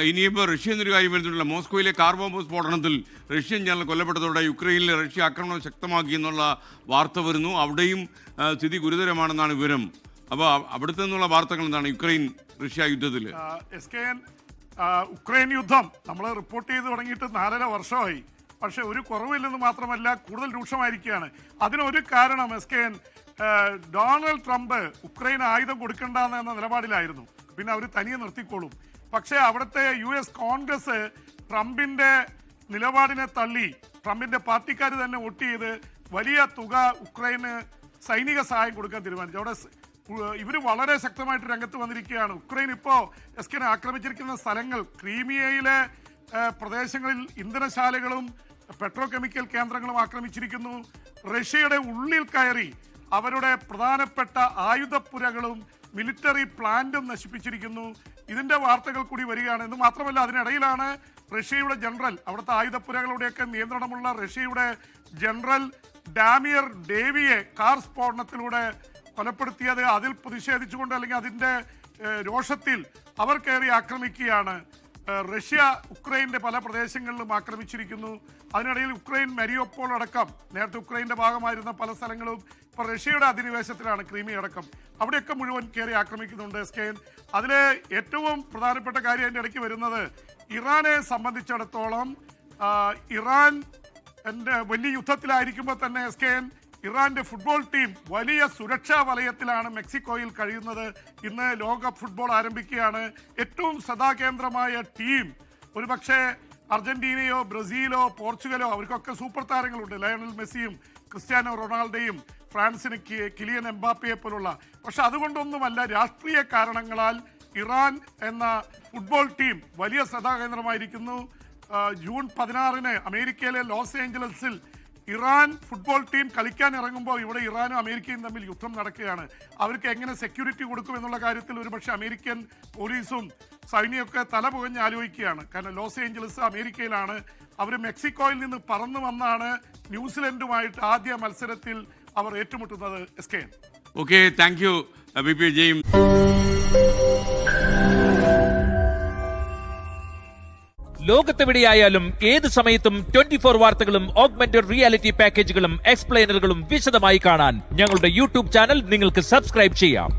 ഇനിയിപ്പോൾ റഷ്യ എന്നൊരു കാര്യം വരുന്നില്ല. മോസ്കോയിലെ കാർ ബോംബ് സ്ഫോടനത്തിൽ റഷ്യൻ ജനറൽ കൊല്ലപ്പെട്ടതോടെ യുക്രൈനിലെ റഷ്യ ആക്രമണം ശക്തമാക്കി എന്നുള്ള വാർത്ത വരുന്നു. അവിടെയും സ്ഥിതി ഗുരുതരമാണെന്നാണ് വിവരം. അപ്പോൾ അവിടുത്തെ നിന്നുള്ള വാർത്തകൾ എന്താണ് യുക്രൈൻ റഷ്യ യുദ്ധത്തിൽ? ഉക്രൈൻ യുദ്ധം നമ്മൾ റിപ്പോർട്ട് ചെയ്ത് തുടങ്ങിയിട്ട് 4.5 വർഷമായി. പക്ഷെ ഒരു കുറവില്ലെന്ന് മാത്രമല്ല, കൂടുതൽ രൂക്ഷമായിരിക്കുകയാണ്. അതിനൊരു കാരണം ഡൊണാൾഡ് ട്രംപ് ഉക്രൈൻ ആയുധം കൊടുക്കണ്ടെന്ന നിലപാടിലായിരുന്നു. പിന്നെ അവർ തനിയെ നിർത്തിക്കോളും. പക്ഷേ അവിടുത്തെ US കോൺഗ്രസ് ട്രംപിന്റെ നിലപാടിനെ തള്ളി. ട്രംപിന്റെ പാർട്ടിക്കാർ തന്നെ വോട്ട് ചെയ്ത് വലിയ തുക ഉക്രൈന് സൈനിക സഹായം കൊടുക്കാൻ തീരുമാനിച്ചു. അവിടെ ഇവർ വളരെ ശക്തമായിട്ട് രംഗത്ത് വന്നിരിക്കുകയാണ്. ഉക്രൈൻ ഇപ്പോൾ ആക്രമിച്ചിരിക്കുന്ന സ്ഥലങ്ങൾ, ക്രീമിയയിലെ പ്രദേശങ്ങളിൽ ഇന്ധനശാലകളും പെട്രോ കെമിക്കൽ കേന്ദ്രങ്ങളും ആക്രമിച്ചിരിക്കുന്നു. റഷ്യയുടെ ഉള്ളിൽ കയറി അവരുടെ പ്രധാനപ്പെട്ട ആയുധപ്പുരകളും മിലിറ്ററി പ്ലാന്റും നശിപ്പിച്ചിരിക്കുന്നു. ഇതിന്റെ വാർത്തകൾ കൂടി വരികയാണ്. എന്ന് മാത്രമല്ല, അതിനിടയിലാണ് റഷ്യയുടെ ജനറൽ, അവിടുത്തെ ആയുധപ്പുരകളുടെയൊക്കെ നിയന്ത്രണമുള്ള റഷ്യയുടെ ജനറൽ ഡാമിയർ ഡേവിയെ കാർ സ്ഫോടനത്തിലൂടെ കൊലപ്പെടുത്തിയത്. അതിൽ പ്രതിഷേധിച്ചുകൊണ്ട് അല്ലെങ്കിൽ അതിന്റെ രോഷത്തിൽ അവർ കയറി ആക്രമിക്കുകയാണ്. റഷ്യ ഉക്രൈന്റെ പല പ്രദേശങ്ങളിലും ആക്രമിച്ചിരിക്കുന്നു. അതിനിടയിൽ ഉക്രൈൻ മരിയോപ്പോൾ അടക്കം, നേരത്തെ ഉക്രൈന്റെ ഭാഗമായിരുന്ന പല സ്ഥലങ്ങളും ഇപ്പോൾ റഷ്യയുടെ അധിനിവേശത്തിലാണ്, ക്രീമിയ അടക്കം. അവിടെയൊക്കെ മുഴുവൻ കയറി ആക്രമിക്കുന്നുണ്ട്. അതിലെ ഏറ്റവും പ്രധാനപ്പെട്ട കാര്യം അതിൻ്റെ ഇടയ്ക്ക് വരുന്നത്, ഇറാനെ സംബന്ധിച്ചിടത്തോളം ഇറാൻ വലിയ യുദ്ധത്തിലായിരിക്കുമ്പോൾ തന്നെ ഇറാന്റെ ഫുട്ബോൾ ടീം വലിയ സുരക്ഷാ വലയത്തിലാണ് മെക്സിക്കോയിൽ കഴിയുന്നത്. ഇന്ന് ലോകകപ്പ് ഫുട്ബോൾ ആരംഭിക്കുകയാണ്. ഏറ്റവും ശ്രദ്ധാകേന്ദ്രമായ ടീം ഒരുപക്ഷെ അർജന്റീനയോ ബ്രസീലോ പോർച്ചുഗലോ, അവർക്കൊക്കെ സൂപ്പർ താരങ്ങളുണ്ട്. ലയണൽ മെസ്സിയും ക്രിസ്ത്യാനോ റൊണാൾഡോയും ഫ്രാൻസിന് കിലിയൻ എംബാപ്പയെ പോലുള്ള. പക്ഷെ അതുകൊണ്ടൊന്നുമല്ല, രാഷ്ട്രീയ കാരണങ്ങളാൽ ഇറാൻ എന്ന ഫുട്ബോൾ ടീം വലിയ ശ്രദ്ധാകേന്ദ്രമായിരിക്കുന്നു. ജൂൺ 16 അമേരിക്കയിലെ ലോസ് ഏഞ്ചലസിൽ ഇറാൻ ഫുട്ബോൾ ടീം കളിക്കാൻ ഇറങ്ങുമ്പോൾ ഇവിടെ ഇറാനും അമേരിക്കയും തമ്മിൽ യുദ്ധം നടക്കുകയാണ്. അവർക്ക് എങ്ങനെ സെക്യൂരിറ്റി കൊടുക്കും എന്നുള്ള കാര്യത്തിൽ ഒരുപക്ഷെ അമേരിക്കൻ പോലീസും സൈന്യമൊക്കെ തല പുകഞ്ഞ് ആലോചിക്കുകയാണ്. കാരണം ലോസ് ഏഞ്ചലസ് അമേരിക്കയിലാണ്. അവർ മെക്സിക്കോയിൽ നിന്ന് പറന്നു വന്നാണ് ന്യൂസിലൻഡുമായിട്ട് ആദ്യ മത്സരത്തിൽ അവർ ഏറ്റുമുട്ടുന്നത്. ഓക്കെ, താങ്ക് യു BP ജെയിം. ലോകത്തെവിടെയായാലും ഏത് സമയത്തും 24 വാർത്തകളും ഓഗ്മെന്റഡ് റിയാലിറ്റി പാക്കേജുകളും എക്സ്പ്ലെയിനറുകളും വിശദമായി കാണാൻ ഞങ്ങളുടെ YouTube ചാനൽ നിങ്ങൾക്ക് സബ്സ്ക്രൈബ് ചെയ്യാം.